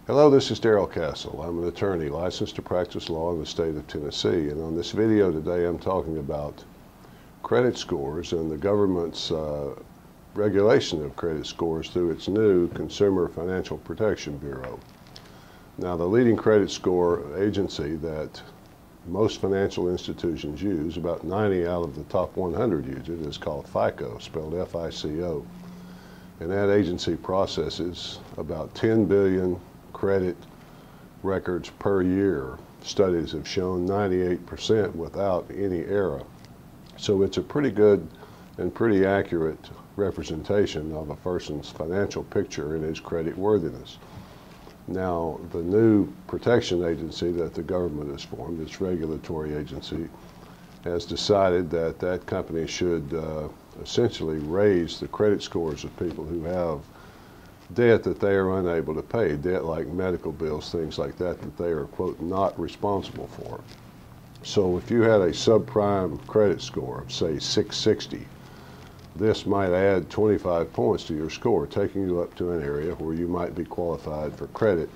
Hello, this is Darrell. I'm an attorney licensed to practice law in the state of Tennessee, and on this video today I'm talking about credit scores and the government's regulation of credit scores through its new Consumer Financial Protection Bureau. Now, the leading credit score agency that most financial institutions use, about 90 out of the top 100 use it, is called FICO, spelled F-I-C-O. And that agency processes about 10 billion credit records per year. Studies have shown 98% without any error. So it's a pretty good and pretty accurate representation of a person's financial picture and his credit worthiness. Now, the new protection agency that the government has formed, its regulatory agency, has decided that that company should essentially raise the credit scores of people who have debt that they are unable to pay, debt like medical bills, things like that, that they are, quote, not responsible for. So if you had a subprime credit score of, say, 660, this might add 25 points to your score, taking you up to an area where you might be qualified for credit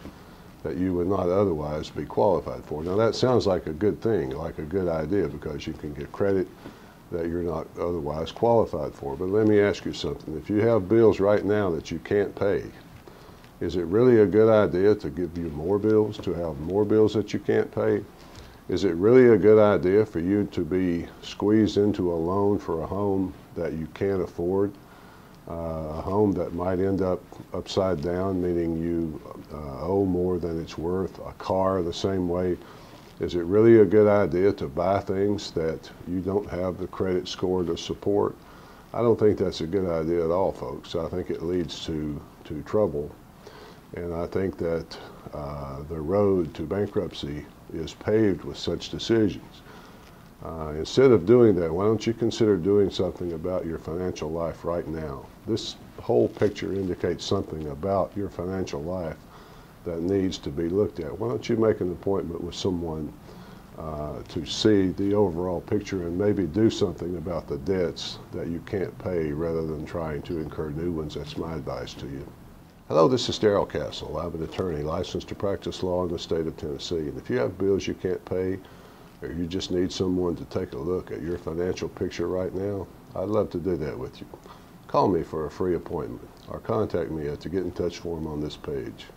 that you would not otherwise be qualified for. Now, that sounds like a good thing, like a good idea, because you can get credit that you're not otherwise qualified for. But let me ask you something. If you have bills right now that you can't pay, is it really a good idea to give you more bills, to have more bills that you can't pay? Is it really a good idea for you to be squeezed into a loan for a home that you can't afford? A home that might end up upside down, meaning you owe more than it's worth. A car the same way. Is it really a good idea to buy things that you don't have the credit score to support? I don't think that's a good idea at all, folks. I think it leads to trouble. And I think that the road to bankruptcy is paved with such decisions. Instead of doing that, why don't you consider doing something about your financial life right now? This whole picture indicates something about your financial life that needs to be looked at. Why don't you make an appointment with someone to see the overall picture and maybe do something about the debts that you can't pay rather than trying to incur new ones? That's my advice to you. Hello, this is Darrell. I'm an attorney licensed to practice law in the state of Tennessee. And if you have bills you can't pay, or you just need someone to take a look at your financial picture right now, I'd love to do that with you. Call me for a free appointment or contact me at the Get in Touch form on this page.